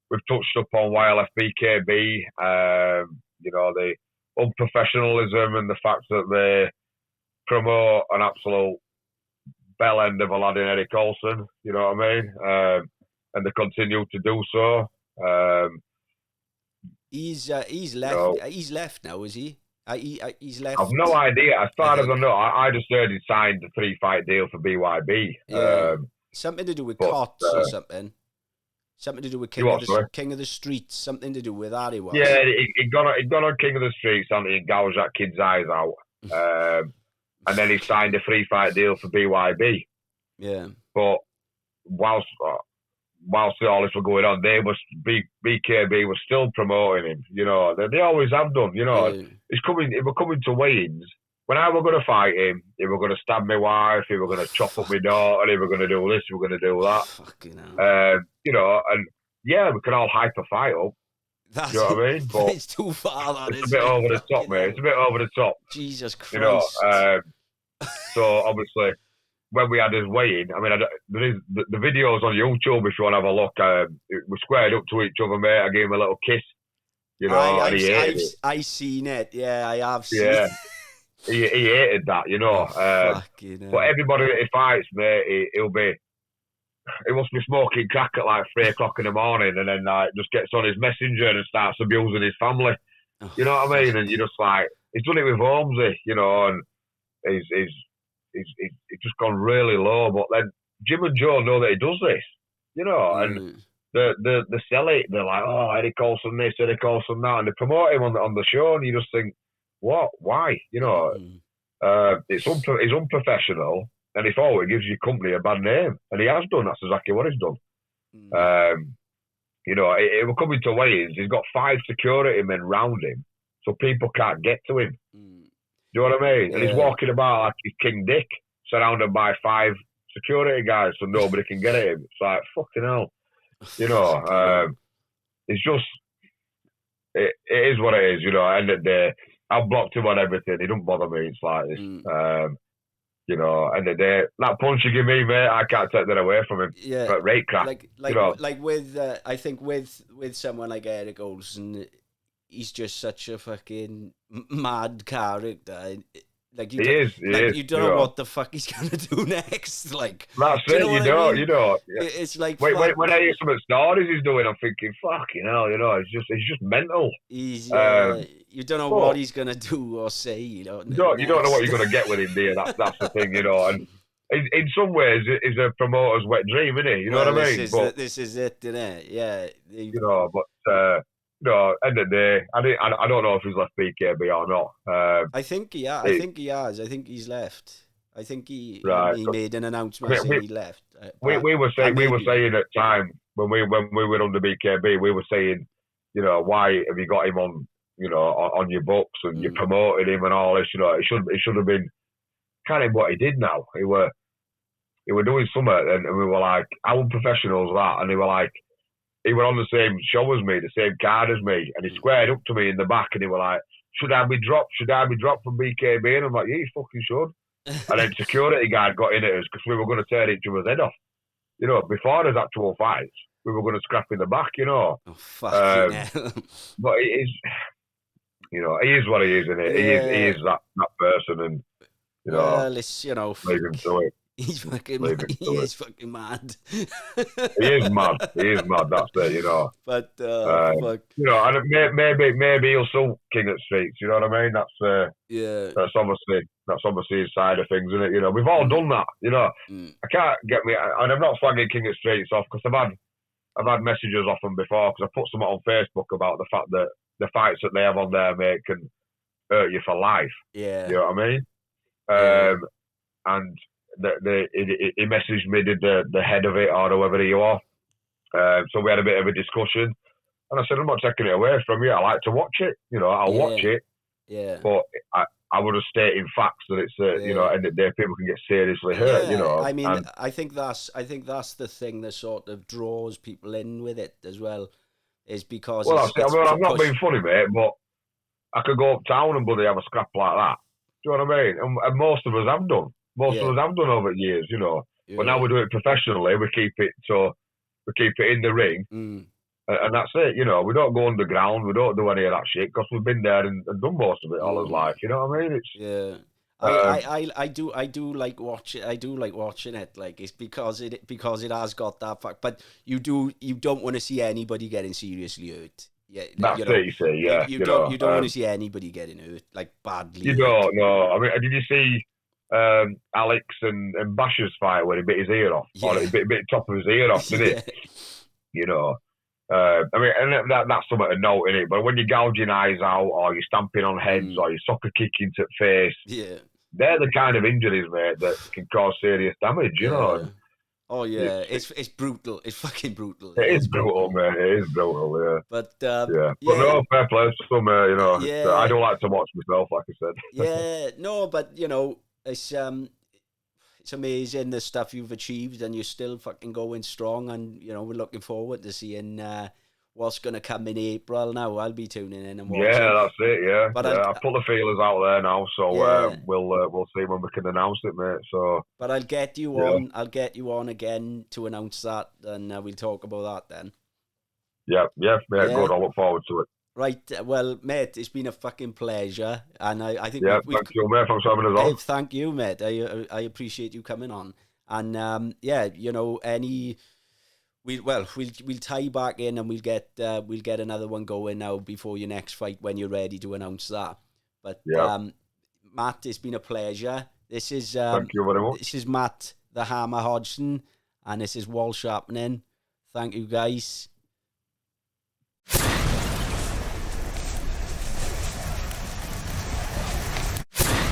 We've touched upon YLF BKB, the unprofessionalism and the fact that they promote an absolute bell end of a lad in Eddie Coulson. You know what I mean? and they continue to do so.
He's left. He's left now, is he? He's left.
I've no idea. As far as I know, I just heard he signed the 3-fight deal for BYB.
Yeah. Something to do with Cots or something. Something to do with King of the Streets. Something to do with that. He was.
Yeah, he got on King of the Streets and he gouged that kid's eyes out. And then he signed a 3-fight deal for BYB.
Yeah.
But whilst all this was going on, BKB was still promoting him. You know, they always have done. You know, we're coming to weigh-ins. When I were going to fight him, he were going to stab my wife, he were going to chop up my daughter, he were going to do this, he were going to do that.
Fucking hell.
You know, and yeah, we can all hype a fight up. You know what I mean? But
it's too far. That
it's a bit over the top, mate. It's a bit over the top.
Jesus Christ.
You know, so obviously, when we had his weigh-in, I mean, there is the videos on YouTube if you want to have a look. We squared up to each other, mate. I gave him a little kiss. You know, and he hated it.
I seen it. Yeah, I have seen
it.
Yeah.
He hated that, you know. But everybody that he fights, mate, he must be smoking crack at like 3 o'clock in the morning, and then like just gets on his messenger and starts abusing his family. You know what I mean? And you're just like, he's done it with Holmesy, you know, and he's just gone really low. But then Jim and Joe know that he does this, you know, and they sell it. They're like, oh, Eddie Colson this, Eddie Colson that, and they promote him on the show, and you just think, what? Why? You know, it's unprofessional, and if all it gives your company a bad name, and he has done. That's exactly what he's done. You know, it will come into weigh-ins. He's got 5 security men round him, so people can't get to him. Do you know what I mean? And he's walking about like he's King Dick, surrounded by 5 security guys, so nobody can get at him. It's like fucking hell. You know, it's just it is what it is. You know, end of the day. I've blocked him on everything. He don't bother me. It's like this. You know, end of the day, that punch you give me, mate, I can't take that away from him.
Yeah.
But rate crap.
Like
you know?
Like with, I think with someone like Eric Olsen, he's just such a fucking mad character. Like you you don't know what the fuck he's gonna do next. Like
that's it. You don't. Yeah.
It's like
when I hear some of the stories he's doing, I'm thinking, fucking hell, you know, he's just mental.
He's you don't know what he's gonna do or say. You don't know
what you're gonna get with him, dear. That's the thing, you know. And in some ways, it's a promoter's wet dream, isn't it? You know what I mean?
This is it, isn't it? Yeah.
You know, but. No, end of the day, I don't know if he's left BKB or not.
I think he has. I think he's left. I think he made an announcement saying he left.
We were saying at time when we were under BKB, we were saying, you know, why have you got him on, you know, on your books and you promoted him and all this, you know, it should have been kind of what he did now. He were doing something and we were like, how unprofessional is that? And they were like, he were on the same show as me, the same card as me, and he squared up to me in the back, and he were like, should I be dropped from BKB? And I'm like, yeah, you fucking should. And then security guard got in at us because we were going to tear each other's head off. You know, before there's actual fights, we were going to scrap in the back, you know.
Oh, fucking hell.
But it is, you know, he is what he is, isn't it?
Yeah.
He is that person, and, you know,
well, it's, you know,
leave him to it.
He's fucking mad. He is fucking mad.
He is mad. That's it, you know.
But
you know, and maybe he'll sue King of the Streets. You know what I mean? That's obviously his side of things, isn't it? You know, we've all done that. You know, I can't get me, and I'm not slagging King of the Streets off because I've had messages off them before because I put something on Facebook about the fact that the fights that they have on there, mate, can hurt you for life.
Yeah.
You know what I mean? And he messaged me, did the head of it or whoever you are. So we had a bit of a discussion, and I said, I'm not taking it away from you. I like to watch it. You know, I'll watch it.
Yeah.
But I would have stated facts that it's you know, and that people can get seriously hurt. You know,
I mean, I think that's the thing that sort of draws people in with it as well, is because.
Well, I'm not being funny, mate, but I could go uptown and bloody have a scrap like that. Do you know what I mean? And most of us have done. Most of us have done over the years, you know. Yeah. But now we do it professionally. We keep it in the ring, and that's it. You know, we don't go underground. We don't do any of that shit because we've been there and done most of it all his life. You know what I mean?
I do like watching it. Like, it's because it has got that fact. But you don't want to see anybody getting seriously hurt. Yeah,
That's it. You see, yeah,
you don't want to see anybody getting hurt, like badly.
You don't know. I mean, did you see Alex and Basher's fight where he bit his ear off, or he bit top of his ear off, didn't he? You know. I mean, and that's something to note in it. But when you're gouging eyes out, or you're stamping on heads, or you're soccer kicking to the face, they're the kind of injuries, mate, that can cause serious damage. You know.
Oh yeah, it's brutal. It's fucking brutal.
It is brutal, man. It is brutal, yeah.
But
but no, fair play to some, you know. I don't like to watch myself, like I said.
Yeah, no, but you know, it's amazing the stuff you've achieved, and you're still fucking going strong. And you know, we're looking forward to seeing what's going to come in April. Now I'll be tuning in and watching.
Yeah, that's it. Yeah, but I put the feelers out there now, so we'll see when we can announce it, mate. So,
but I'll get you on. I'll get you on again to announce that, and we'll talk about that then. Yeah,
good. I look forward to it.
Right, well, mate, it's been a fucking pleasure, and I think
thank you, mate, for having us on.
Thank you, mate. I appreciate you coming on, and you know, we'll tie back in, and we'll get another one going now before your next fight when you're ready to announce that. But Matt, it's been a pleasure. This is
thank you very much.
This is Matt the Hammer Hodgson, and this is Walsh happening. Thank you, guys.